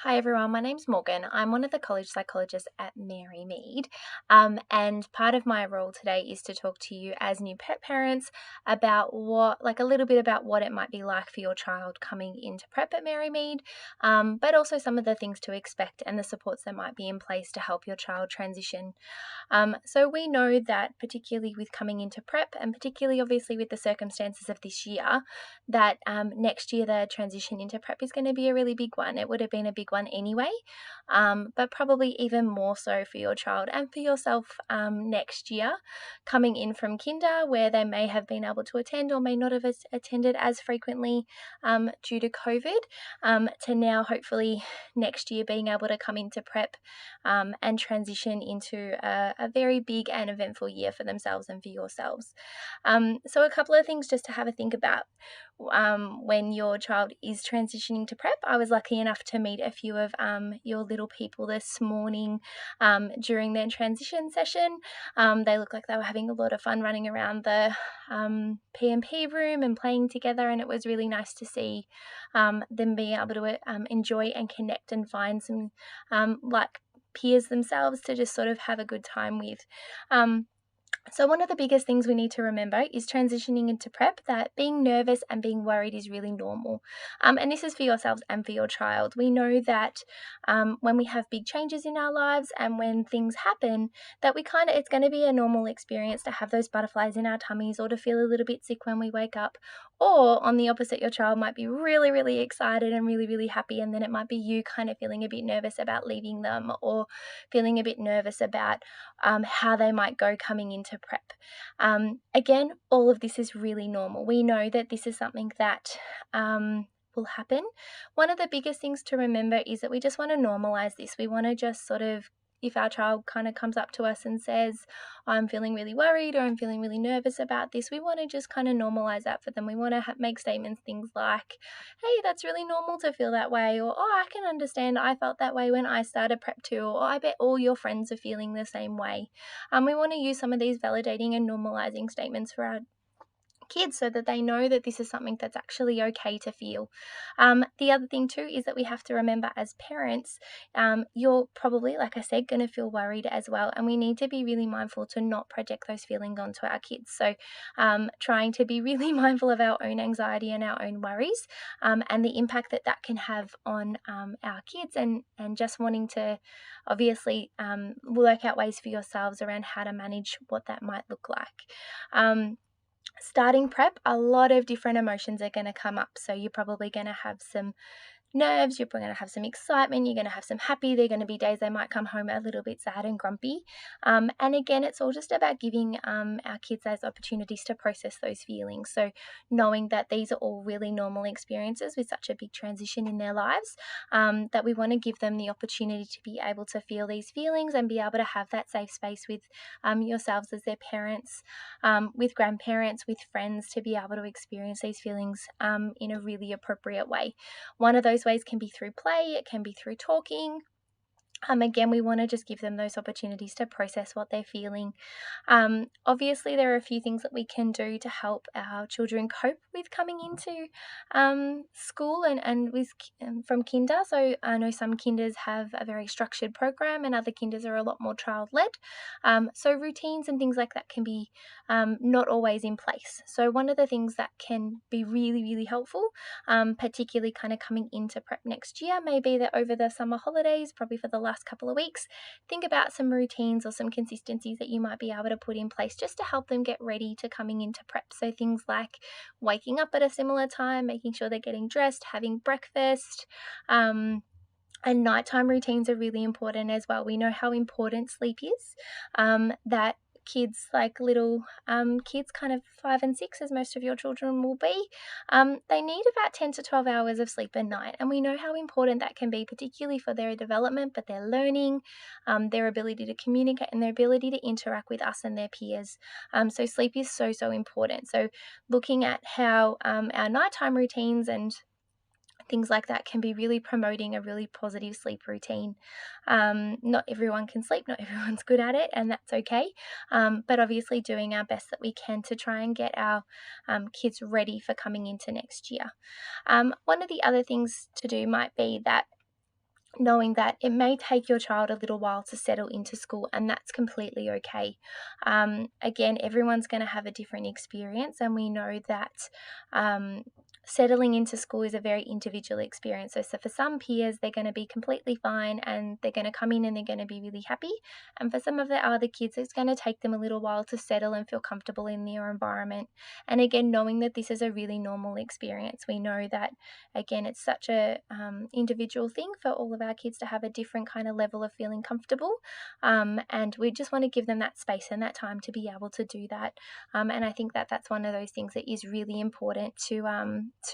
Hi everyone, my name's Morgan. I'm one of the college psychologists at Mary Mead. And part of my role today is to talk to you as new pet parents about a little bit about what it might be like for your child coming into prep at Mary Mead, but also some of the things to expect and the supports that might be in place to help your child transition. So we know that particularly with coming into prep and particularly obviously with the circumstances of this year, that next year the transition into prep is going to be a really big one. It would have been a big one anyway, but probably even more so for your child and for yourself next year, coming in from kinder where they may have been able to attend or may not have attended as frequently due to COVID, to now hopefully next year being able to come into prep and transition into a very big and eventful year for themselves and for yourselves. So a couple of things just to have a think about when your child is transitioning to prep. I was lucky enough to meet a few of your little people this morning during their transition session. They looked like they were having a lot of fun running around the P&P room and playing together, and it was really nice to see them being able to enjoy and connect and find some like peers themselves to just sort of have a good time with. So one of the biggest things we need to remember is transitioning into prep, that being nervous and being worried is really normal. And this is for yourselves and for your child. We know that when we have big changes in our lives and when things happen, that it's going to be a normal experience to have those butterflies in our tummies or to feel a little bit sick when we wake up. Or on the opposite, your child might be really, really excited and really, really happy. And then it might be you kind of feeling a bit nervous about leaving them or feeling a bit nervous about how they might go coming into prep. Again, all of this is really normal. We know that this is something that will happen. One of the biggest things to remember is that we just want to normalize this. We want to just sort of, if our child kind of comes up to us and says, I'm feeling really worried or I'm feeling really nervous about this, we want to just kind of normalize that for them. We want to make statements, things like, hey, that's really normal to feel that way, or oh, I can understand, I felt that way when I started prep too, or I bet all your friends are feeling the same way. We want to use some of these validating and normalizing statements for our kids so that they know that this is something that's actually okay to feel. The other thing too is that we have to remember as parents, you're probably, like I said, going to feel worried as well, and we need to be really mindful to not project those feelings onto our kids. So trying to be really mindful of our own anxiety and our own worries, and the impact that that can have on our kids, and just wanting to obviously work out ways for yourselves around how to manage what that might look like. Starting prep, a lot of different emotions are going to come up. So you're probably going to have some nerves, you're going to have some excitement, you're going to have some happy. There are going to be days they might come home a little bit sad and grumpy. And again, it's all just about giving our kids those opportunities to process those feelings. So knowing that these are all really normal experiences with such a big transition in their lives, that we want to give them the opportunity to be able to feel these feelings and be able to have that safe space with yourselves as their parents, with grandparents, with friends, to be able to experience these feelings in a really appropriate way. One of those ways can be through play, it can be through talking. Again, we want to just give them those opportunities to process what they're feeling. Obviously, there are a few things that we can do to help our children cope with coming into school and with from kinder. So I know some kinders have a very structured program and other kinders are a lot more child-led. So routines and things like that can be not always in place. So one of the things that can be really, really helpful, particularly kind of coming into prep next year, may be that over the summer holidays, probably for the last couple of weeks, think about some routines or some consistencies that you might be able to put in place just to help them get ready to coming into prep. So things like waking up at a similar time, making sure they're getting dressed, having breakfast, and nighttime routines are really important as well. We know how important sleep is, that kids, like little kids, kind of 5 and 6, as most of your children will be, they need about 10 to 12 hours of sleep a night. And we know how important that can be, particularly for their development, but their learning, their ability to communicate, and their ability to interact with us and their peers. So sleep is so, so important. So looking at how our nighttime routines and things like that can be really promoting a really positive sleep routine. Not everyone can sleep, not everyone's good at it, and that's okay. But obviously doing our best that we can to try and get our kids ready for coming into next year. One of the other things to do might be that knowing that it may take your child a little while to settle into school, and that's completely okay. Again, everyone's going to have a different experience, and we know that um, settling into school is a very individual experience. So for some peers, they're going to be completely fine and they're going to come in and they're going to be really happy. And for some of the other kids, it's going to take them a little while to settle and feel comfortable in their environment. And again, knowing that this is a really normal experience, we know that again, it's such a individual thing for all of our kids to have a different kind of level of feeling comfortable, and we just want to give them that space and that time to be able to do that. And I think that that's one of those things that is really important to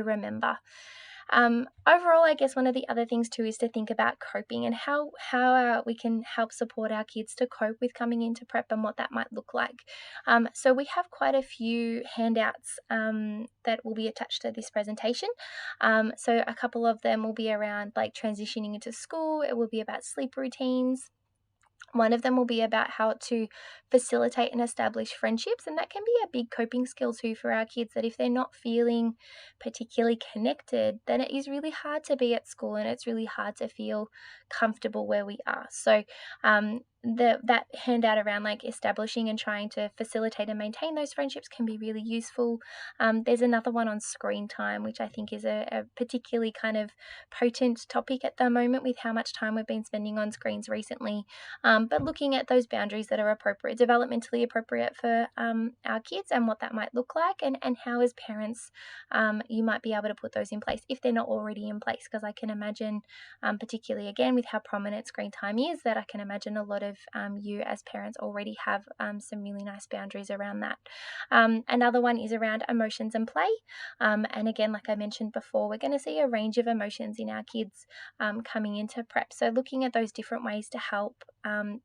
remember. Overall, I guess one of the other things too is to think about coping and how we can help support our kids to cope with coming into prep and what that might look like. So we have quite a few handouts that will be attached to this presentation. So a couple of them will be around like transitioning into school. It will be about sleep routines. One of them will be about how to facilitate and establish friendships, and that can be a big coping skill too for our kids. That if they're not feeling particularly connected, then it is really hard to be at school and it's really hard to feel comfortable where we are. So, that handout around like establishing and trying to facilitate and maintain those friendships can be really useful. There's another one on screen time, which I think is a particularly kind of potent topic at the moment with how much time we've been spending on screens recently, but looking at those boundaries that are appropriate, developmentally appropriate for our kids and what that might look like, and how as parents you might be able to put those in place if they're not already in place. Because I can imagine, particularly again with how prominent screen time is, that I can imagine a lot of you as parents already have some really nice boundaries around that. Another one is around emotions and play. And again, like I mentioned before, we're going to see a range of emotions in our kids coming into prep. So looking at those different ways to help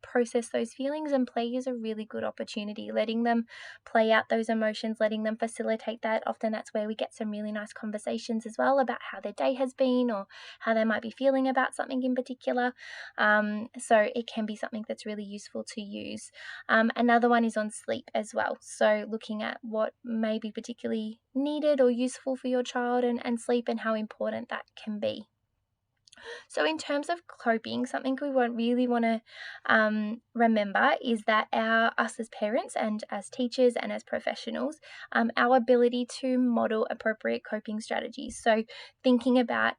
process those feelings, and play is a really good opportunity. Letting them play out those emotions, letting them facilitate that. Often that's where we get some really nice conversations as well about how their day has been or how they might be feeling about something in particular. So it can be something that's really useful to use. Another one is on sleep as well. So looking at what may be particularly needed or useful for your child, and sleep and how important that can be. So, in terms of coping, something we really want to remember is that us as parents and as teachers and as professionals, our ability to model appropriate coping strategies. So, thinking about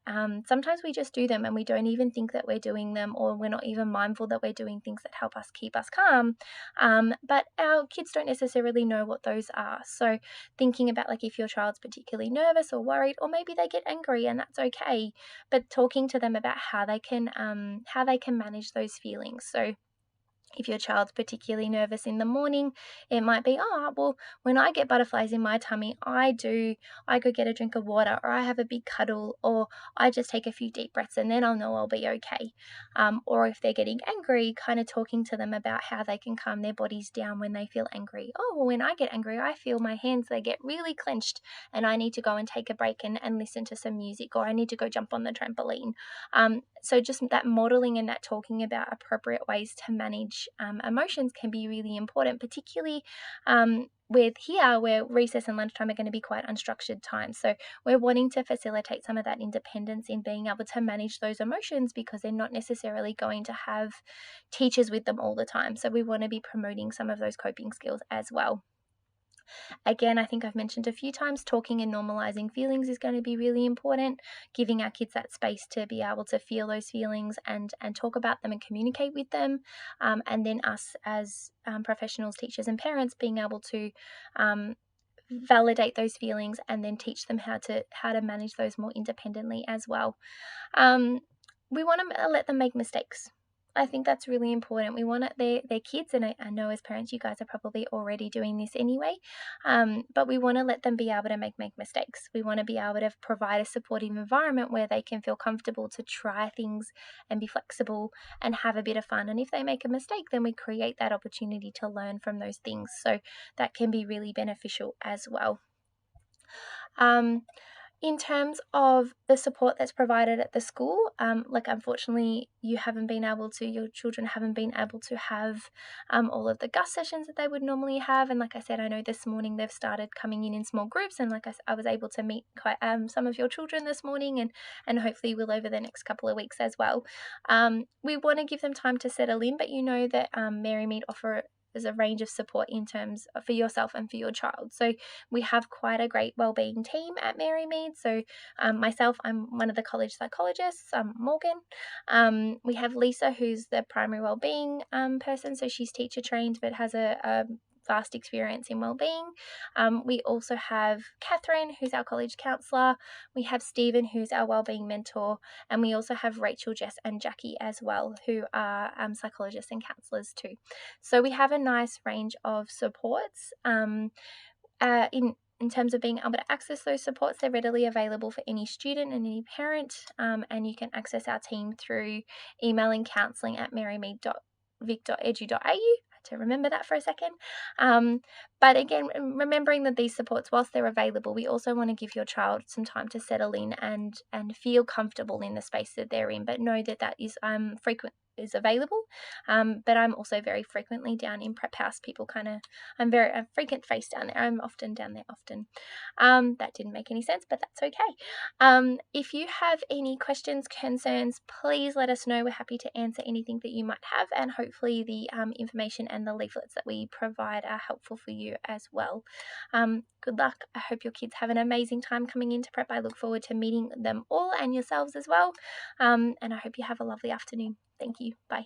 sometimes we just do them and we don't even think that we're doing them, or we're not even mindful that we're doing things that help us keep us calm. But our kids don't necessarily know what those are. So, thinking about like if your child's particularly nervous or worried, or maybe they get angry, and that's okay, but talking to them about how they can manage those feelings. So if your child's particularly nervous in the morning, it might be, oh, well, when I get butterflies in my tummy, I go get a drink of water, or I have a big cuddle, or I just take a few deep breaths and then I'll know I'll be okay. Or if they're getting angry, kind of talking to them about how they can calm their bodies down when they feel angry. Oh, well, when I get angry, I feel my hands, they get really clenched and I need to go and take a break and listen to some music, or I need to go jump on the trampoline. So just that modeling and that talking about appropriate ways to manage emotions can be really important, particularly with here where recess and lunchtime are going to be quite unstructured times. So we're wanting to facilitate some of that independence in being able to manage those emotions, because they're not necessarily going to have teachers with them all the time. So we want to be promoting some of those coping skills as well. Again, I think I've mentioned a few times, talking and normalizing feelings is going to be really important, giving our kids that space to be able to feel those feelings and talk about them and communicate with them. And then us as professionals, teachers, and parents being able to validate those feelings and then teach them how to manage those more independently as well. Um, we want to let them make mistakes. I think that's really important. We want their kids, and I know as parents, you guys are probably already doing this anyway, but we want to let them be able to make mistakes. We want to be able to provide a supportive environment where they can feel comfortable to try things and be flexible and have a bit of fun. And if they make a mistake, then we create that opportunity to learn from those things. So that can be really beneficial as well. Um, In terms of the support that's provided at the school, like unfortunately, your children haven't been able to have all of the GUS sessions that they would normally have. And like I said, I know this morning they've started coming in small groups, and like I was able to meet quite some of your children this morning, and hopefully will over the next couple of weeks as well. We want to give them time to settle in, but you know that Mary Mead offer as a range of support in terms for yourself and for your child. So we have quite a great wellbeing team at Mary Mead. So myself, I'm one of the college psychologists, Morgan. We have Lisa, who's the primary wellbeing person. So she's teacher trained, but has a vast experience in wellbeing. We also have Catherine, who's our college counsellor. We have Stephen, who's our wellbeing mentor, and we also have Rachel, Jess, and Jackie as well, who are psychologists and counsellors too. So we have a nice range of supports. In terms of being able to access those supports, they're readily available for any student and any parent, and you can access our team through emailing counselling@marymead.vic.edu.au. To remember that for a second. But again, remembering that these supports, whilst they're available, we also want to give your child some time to settle in and feel comfortable in the space that they're in, but know that is frequent is available. But I'm also very frequently down in Prep House. I'm very a frequent face down there. I'm often down there often. That didn't make any sense, but that's okay. If you have any questions, concerns, please let us know. We're happy to answer anything that you might have, and hopefully the information and the leaflets that we provide are helpful for you as well. Good luck. I hope your kids have an amazing time coming into prep. I look forward to meeting them all and yourselves as well. And I hope you have a lovely afternoon. Thank you. Bye.